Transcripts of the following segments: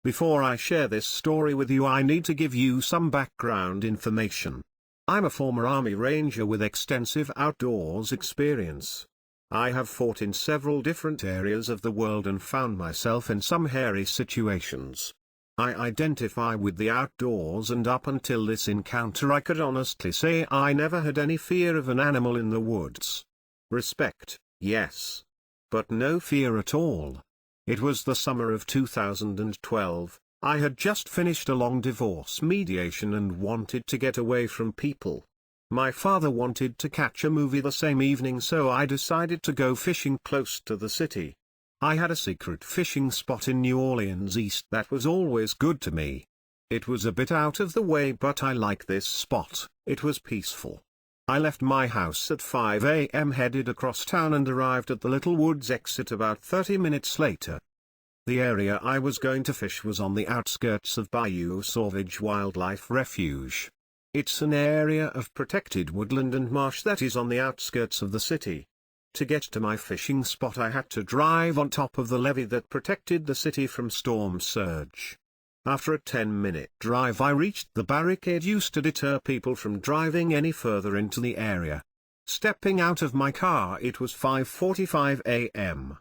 Before I share this story with you, I need to give you some background information. I'm a former Army Ranger with extensive outdoors experience. I have fought in several different areas of the world and found myself in some hairy situations. I identify with the outdoors, and up until this encounter I could honestly say I never had any fear of an animal in the woods. Respect, yes. But no fear at all. It was the summer of 2012, I had just finished a long divorce mediation and wanted to get away from people. My father wanted to catch a movie the same evening, so I decided to go fishing close to the city. I had a secret fishing spot in New Orleans East that was always good to me. It was a bit out of the way, but I liked this spot, it was peaceful. I left my house at 5 a.m., headed across town and arrived at the Little Woods exit about 30 minutes later. The area I was going to fish was on the outskirts of Bayou Sauvage Wildlife Refuge. It's an area of protected woodland and marsh that is on the outskirts of the city. To get to my fishing spot I had to drive on top of the levee that protected the city from storm surge. After a 10-minute drive I reached the barricade used to deter people from driving any further into the area. Stepping out of my car, it was 5:45 a.m.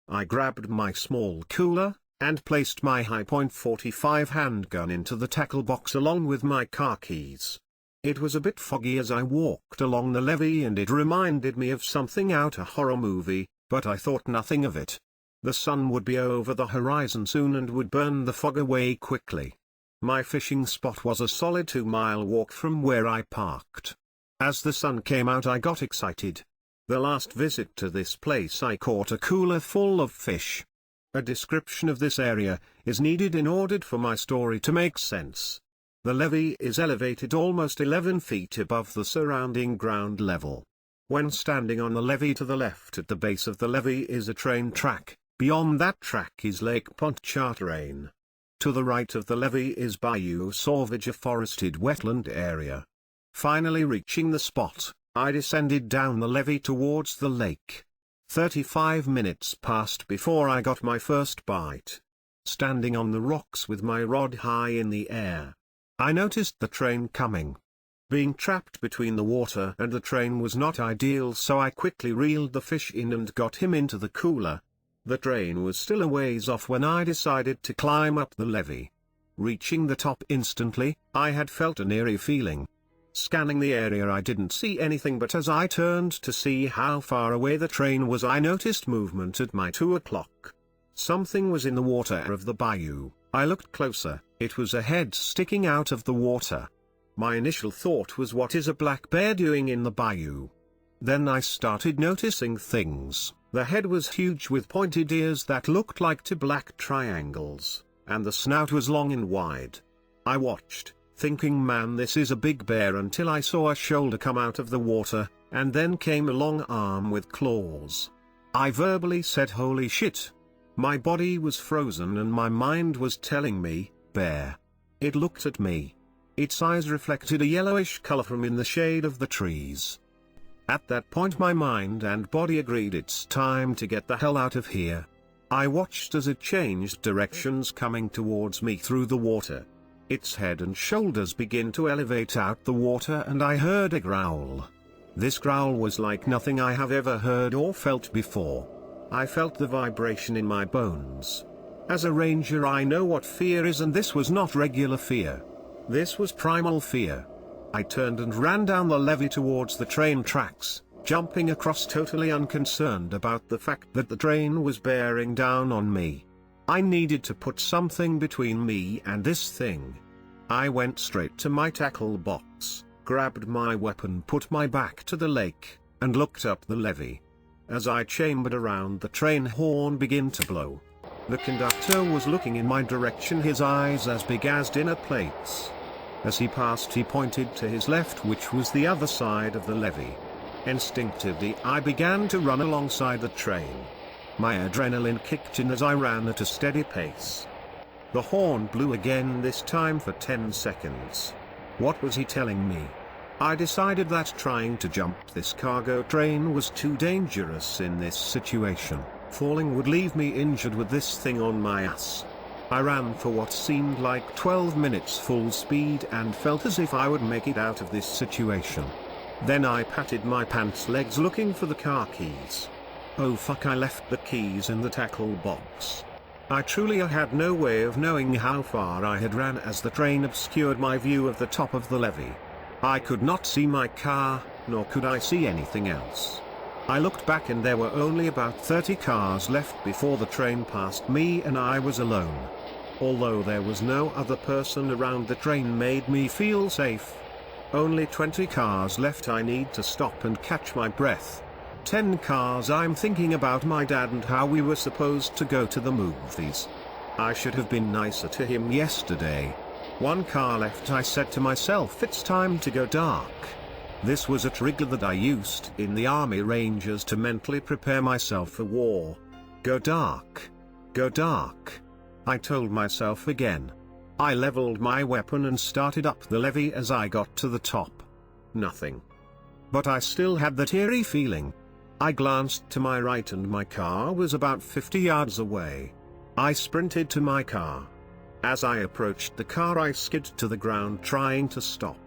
I grabbed my small cooler, and placed my .45 handgun into the tackle box along with my car keys. It was a bit foggy as I walked along the levee and it reminded me of something out a horror movie, but I thought nothing of it. The sun would be over the horizon soon and would burn the fog away quickly. My fishing spot was a solid 2-mile walk from where I parked. As the sun came out I got excited. The last visit to this place I caught a cooler full of fish. A description of this area is needed in order for my story to make sense. The levee is elevated almost 11 feet above the surrounding ground level. When standing on the levee, to the left at the base of the levee is a train track, beyond that track is Lake Pontchartrain. To the right of the levee is Bayou Sauvage, a forested wetland area. Finally reaching the spot, I descended down the levee towards the lake. 35 minutes passed before I got my first bite. Standing on the rocks with my rod high in the air, I noticed the train coming. Being trapped between the water and the train was not ideal, so I quickly reeled the fish in and got him into the cooler. The train was still a ways off when I decided to climb up the levee. Reaching the top instantly, I had felt an eerie feeling. Scanning the area I didn't see anything, but as I turned to see how far away the train was I noticed movement at my 2 o'clock. Something was in the water of the bayou. I looked closer, it was a head sticking out of the water. My initial thought was, what is a black bear doing in the bayou? Then I started noticing things. The head was huge with pointed ears that looked like 2 black triangles, and the snout was long and wide. I watched, thinking, man, this is a big bear, until I saw a shoulder come out of the water, and then came a long arm with claws. I verbally said, holy shit. My body was frozen and my mind was telling me, bear. It looked at me. Its eyes reflected a yellowish color from in the shade of the trees. At that point my mind and body agreed it's time to get the hell out of here. I watched as it changed directions, coming towards me through the water. Its head and shoulders began to elevate out the water and I heard a growl. This growl was like nothing I have ever heard or felt before. I felt the vibration in my bones. As a ranger I know what fear is, and this was not regular fear. This was primal fear. I turned and ran down the levee towards the train tracks, jumping across totally unconcerned about the fact that the train was bearing down on me. I needed to put something between me and this thing. I went straight to my tackle box, grabbed my weapon, put my back to the lake, and looked up the levee. As I chambered around, the train horn began to blow. The conductor was looking in my direction, his eyes as big as dinner plates. As he passed he pointed to his left, which was the other side of the levee. Instinctively I began to run alongside the train. My adrenaline kicked in as I ran at a steady pace. The horn blew again, this time for 10 seconds. What was he telling me? I decided that trying to jump this cargo train was too dangerous in this situation. Falling would leave me injured with this thing on my ass. I ran for what seemed like 12 minutes full speed and felt as if I would make it out of this situation. Then I patted my pants legs looking for the car keys. Oh fuck, I left the keys in the tackle box. I truly had no way of knowing how far I had ran as the train obscured my view of the top of the levee. I could not see my car, nor could I see anything else. I looked back and there were only about 30 cars left before the train passed me and I was alone. Although there was no other person around, the train made me feel safe. Only 20 cars left, I need to stop and catch my breath. 10 cars, I'm thinking about my dad and how we were supposed to go to the movies. I should have been nicer to him yesterday. 1 car left, I said to myself, it's time to go dark. This was a trigger that I used in the Army Rangers to mentally prepare myself for war. Go dark. Go dark. I told myself again. I leveled my weapon and started up the levee as I got to the top. Nothing. But I still had that eerie feeling. I glanced to my right and my car was about 50 yards away. I sprinted to my car. As I approached the car, I skid to the ground trying to stop.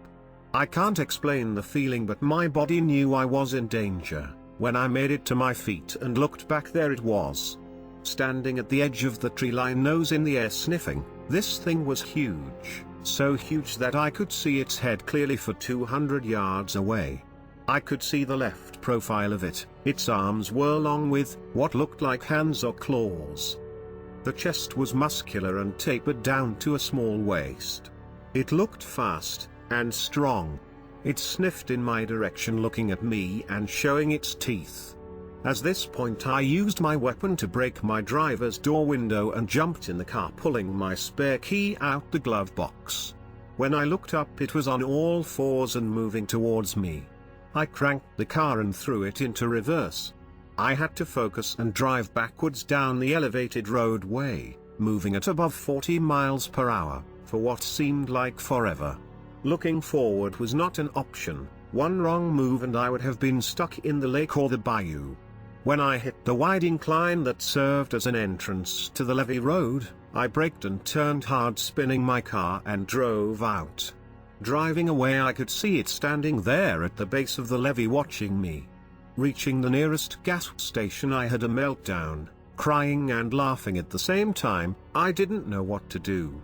I can't explain the feeling, but my body knew I was in danger. When I made it to my feet and looked back, there it was. Standing at the edge of the tree line, nose in the air, sniffing. This thing was huge, so huge that I could see its head clearly for 200 yards away. I could see the left profile of it. Its arms were long with what looked like hands or claws. The chest was muscular and tapered down to a small waist. It looked fast and strong. It sniffed in my direction, looking at me and showing its teeth. At this point, I used my weapon to break my driver's door window and jumped in the car, pulling my spare key out the glove box. When I looked up, it was on all fours and moving towards me. I cranked the car and threw it into reverse. I had to focus and drive backwards down the elevated roadway, moving at above 40 miles per hour, for what seemed like forever. Looking forward was not an option. One wrong move and I would have been stuck in the lake or the bayou. When I hit the wide incline that served as an entrance to the levee road, I braked and turned hard, spinning my car, and drove out. Driving away, I could see it standing there at the base of the levee watching me. Reaching the nearest gas station, I had a meltdown, crying and laughing at the same time. I didn't know what to do.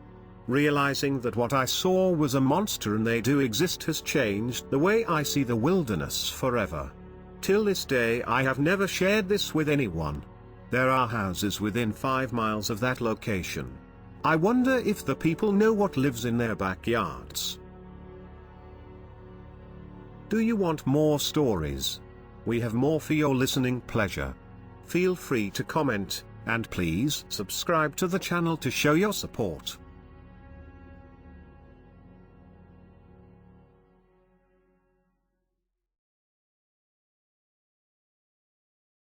Realizing that what I saw was a monster and they do exist has changed the way I see the wilderness forever. Till this day, I have never shared this with anyone. There are houses within 5 miles of that location. I wonder if the people know what lives in their backyards. Do you want more stories? We have more for your listening pleasure. Feel free to comment, and please subscribe to the channel to show your support.